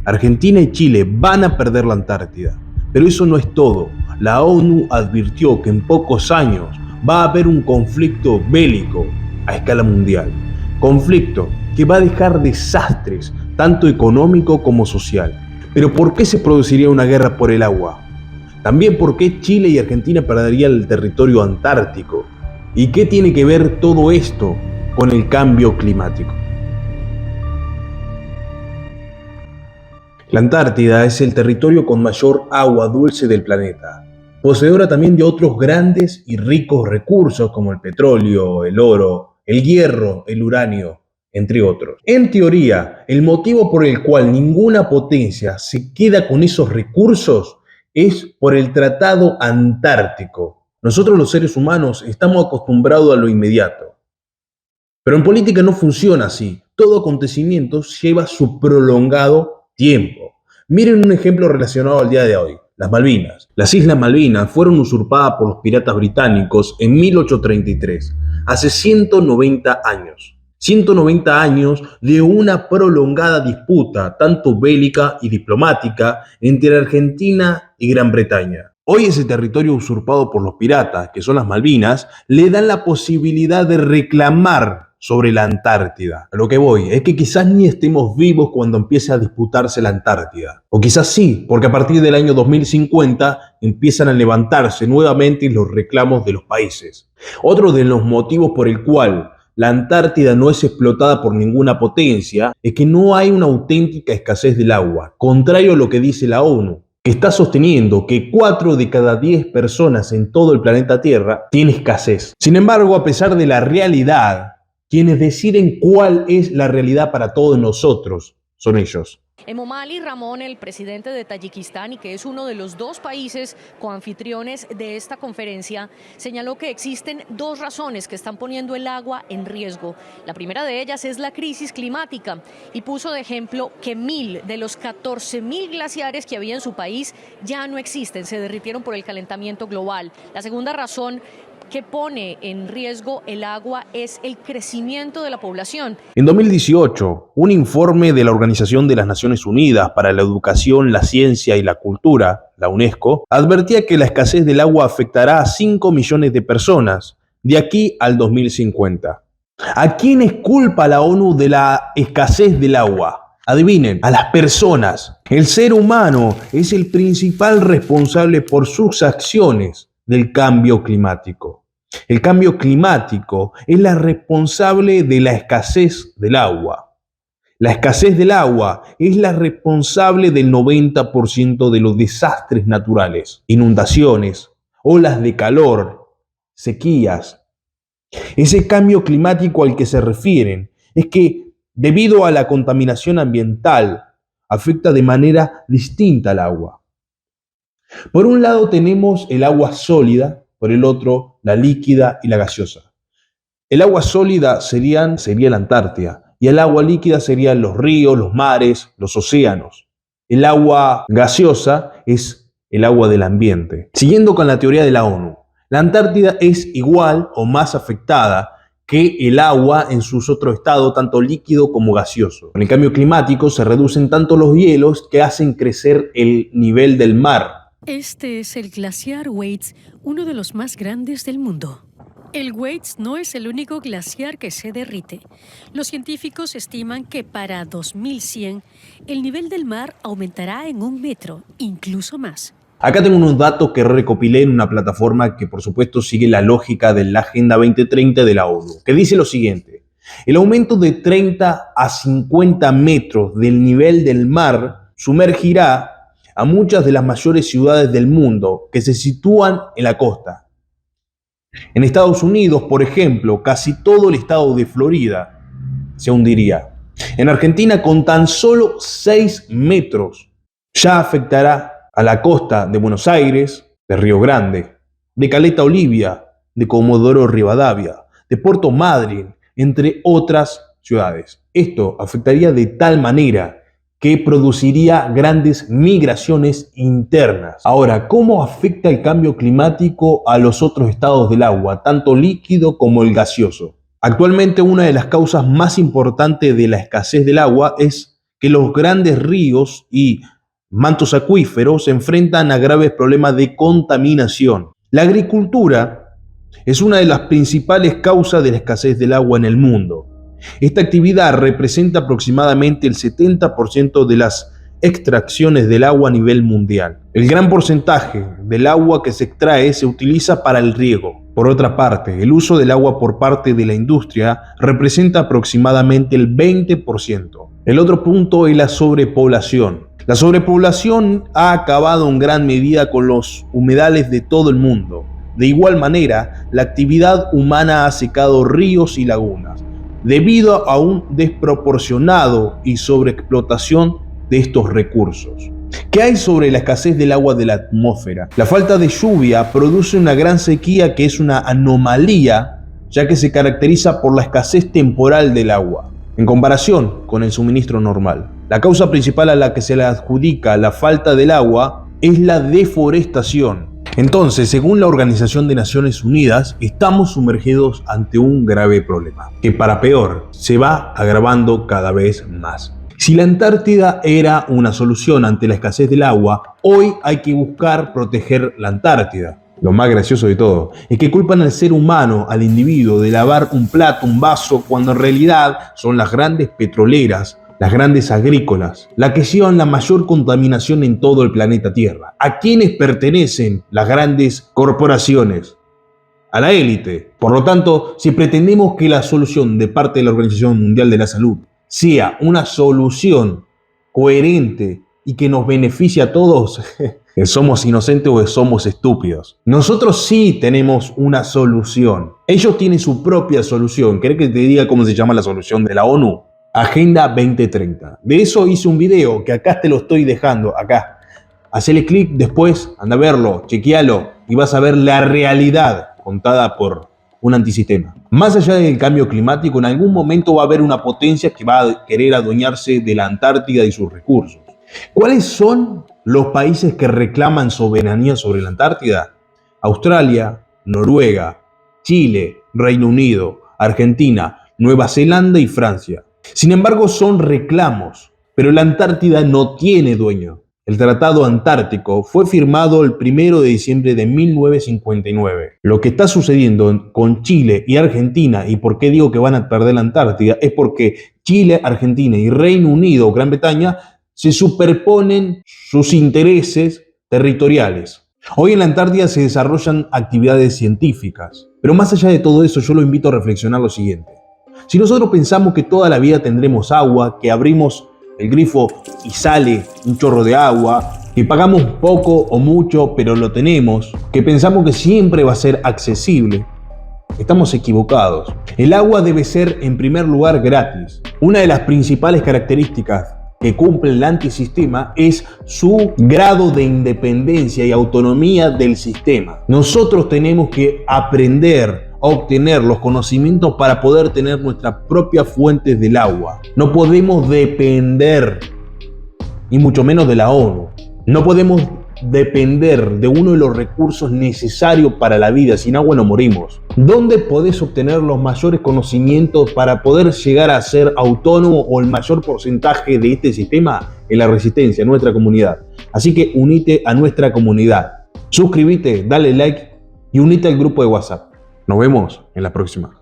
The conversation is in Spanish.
Argentina y Chile van a perder la Antártida. Pero eso no es todo. La ONU advirtió que en pocos años va a haber un conflicto bélico a escala mundial. Conflicto que va a dejar desastres, tanto económico como social. Pero ¿por qué se produciría una guerra por el agua? También ¿por qué Chile y Argentina perderían el territorio antártico? ¿Y qué tiene que ver todo esto con el cambio climático? La Antártida es el territorio con mayor agua dulce del planeta, poseedora también de otros grandes y ricos recursos como el petróleo, el oro, el hierro, el uranio, entre otros. En teoría, el motivo por el cual ninguna potencia se queda con esos recursos es por el Tratado Antártico. Nosotros los seres humanos estamos acostumbrados a lo inmediato. Pero en política no funciona así. Todo acontecimiento lleva su prolongado tiempo. Miren un ejemplo relacionado al día de hoy, las Malvinas. Las Islas Malvinas fueron usurpadas por los piratas británicos en 1833, hace 190 años. 190 años de una prolongada disputa, tanto bélica y diplomática, entre Argentina y Gran Bretaña. Hoy ese territorio usurpado por los piratas, que son las Malvinas, le dan la posibilidad de reclamar sobre la Antártida. A lo que voy es que quizás ni estemos vivos cuando empiece a disputarse la Antártida. O quizás sí, porque a partir del año 2050 empiezan a levantarse nuevamente los reclamos de los países. Otro de los motivos por el cual la Antártida no es explotada por ninguna potencia es que no hay una auténtica escasez del agua, contrario a lo que dice la ONU, que está sosteniendo que 4 de cada 10 personas en todo el planeta Tierra tiene escasez. Sin embargo, a pesar de la realidad, quienes deciden cuál es la realidad para todos nosotros son ellos. Emomali Rahmon, el presidente de Tayikistán y que es uno de los 2 países coanfitriones de esta conferencia, señaló que existen 2 razones que están poniendo el agua en riesgo. La primera de ellas es la crisis climática y puso de ejemplo que 1.000 de los 14.000 glaciares que había en su país ya no existen, se derritieron por el calentamiento global. La segunda razón que pone en riesgo el agua es el crecimiento de la población. En 2018, un informe de la Organización de las Naciones Unidas para la Educación, la Ciencia y la Cultura, la UNESCO, advertía que la escasez del agua afectará a 5 millones de personas de aquí al 2050. ¿A quiénes culpa la ONU de la escasez del agua? Adivinen, a las personas. El ser humano es el principal responsable por sus acciones del cambio climático. El cambio climático es la responsable de la escasez del agua. La escasez del agua es la responsable del 90% de los desastres naturales, inundaciones, olas de calor, sequías. Ese cambio climático al que se refieren es que, debido a la contaminación ambiental, afecta de manera distinta al agua. Por un lado tenemos el agua sólida, por el otro la líquida y la gaseosa. El agua sólida sería la Antártida y el agua líquida serían los ríos, los mares, los océanos. El agua gaseosa es el agua del ambiente. Siguiendo con la teoría de la ONU, la Antártida es igual o más afectada que el agua en sus otros estados, tanto líquido como gaseoso. Con el cambio climático se reducen tanto los hielos que hacen crecer el nivel del mar. Este es el glaciar Waits, uno de los más grandes del mundo. El Waits no es el único glaciar que se derrite. Los científicos estiman que para 2100 el nivel del mar aumentará en 1 metro, incluso más. Acá tengo unos datos que recopilé en una plataforma que por supuesto sigue la lógica de la Agenda 2030 de la ONU, que dice lo siguiente: el aumento de 30 a 50 metros del nivel del mar sumergirá a muchas de las mayores ciudades del mundo que se sitúan en la costa. En Estados Unidos, por ejemplo, casi todo el estado de Florida se hundiría. En Argentina, con tan solo 6 metros, ya afectará a la costa de Buenos Aires, de Río Grande, de Caleta Olivia, de Comodoro Rivadavia, de Puerto Madryn, entre otras ciudades. Esto afectaría de tal manera que produciría grandes migraciones internas. Ahora, ¿cómo afecta el cambio climático a los otros estados del agua, tanto líquido como el gaseoso? Actualmente, una de las causas más importantes de la escasez del agua es que los grandes ríos y mantos acuíferos se enfrentan a graves problemas de contaminación. La agricultura es una de las principales causas de la escasez del agua en el mundo. Esta actividad representa aproximadamente el 70% de las extracciones del agua a nivel mundial. El gran porcentaje del agua que se extrae se utiliza para el riego. Por otra parte, el uso del agua por parte de la industria representa aproximadamente el 20%. El otro punto es la sobrepoblación. La sobrepoblación ha acabado en gran medida con los humedales de todo el mundo. De igual manera, la actividad humana ha secado ríos y lagunas, debido a un desproporcionado y sobreexplotación de estos recursos. ¿Qué hay sobre la escasez del agua de la atmósfera? La falta de lluvia produce una gran sequía que es una anomalía, ya que se caracteriza por la escasez temporal del agua, en comparación con el suministro normal. La causa principal a la que se le adjudica la falta del agua es la deforestación. Entonces, según la Organización de Naciones Unidas, estamos sumergidos ante un grave problema, que para peor se va agravando cada vez más. Si la Antártida era una solución ante la escasez del agua, hoy hay que buscar proteger la Antártida. Lo más gracioso de todo es que culpan al ser humano, al individuo, de lavar un plato, un vaso, cuando en realidad son las grandes petroleras, las grandes agrícolas, las que llevan la mayor contaminación en todo el planeta Tierra. ¿A quiénes pertenecen las grandes corporaciones? A la élite. Por lo tanto, si pretendemos que la solución de parte de la Organización Mundial de la Salud sea una solución coherente y que nos beneficie a todos, ¿somos inocentes o somos estúpidos? Nosotros sí tenemos una solución. Ellos tienen su propia solución. ¿Querés que te diga cómo se llama la solución de la ONU? Agenda 2030. De eso hice un video que acá te lo estoy dejando, acá. Hacele clic después, anda a verlo, chequealo y vas a ver la realidad contada por un antisistema. Más allá del cambio climático, en algún momento va a haber una potencia que va a querer adueñarse de la Antártida y sus recursos. ¿Cuáles son los países que reclaman soberanía sobre la Antártida? Australia, Noruega, Chile, Reino Unido, Argentina, Nueva Zelanda y Francia. Sin embargo, son reclamos, pero la Antártida no tiene dueño. El Tratado Antártico fue firmado el 1 de diciembre de 1959. Lo que está sucediendo con Chile y Argentina, y por qué digo que van a perder la Antártida, es porque Chile, Argentina y Reino Unido, Gran Bretaña, se superponen sus intereses territoriales. Hoy en la Antártida se desarrollan actividades científicas, pero más allá de todo eso, yo lo invito a reflexionar lo siguiente. Si nosotros pensamos que toda la vida tendremos agua, que abrimos el grifo y sale un chorro de agua, que pagamos poco o mucho pero lo tenemos, que pensamos que siempre va a ser accesible, estamos equivocados. El agua debe ser en primer lugar gratis. Una de las principales características que cumple el antisistema es su grado de independencia y autonomía del sistema. Nosotros tenemos que aprender a obtener los conocimientos para poder tener nuestras propias fuentes del agua. No podemos depender, y mucho menos de la ONU. No podemos depender de uno de los recursos necesarios para la vida. Sin agua no morimos. ¿Dónde podés obtener los mayores conocimientos para poder llegar a ser autónomo o el mayor porcentaje de este sistema? En la Resistencia, nuestra comunidad. Así que unite a nuestra comunidad. Suscríbete, dale like y unite al grupo de WhatsApp. Nos vemos en la próxima.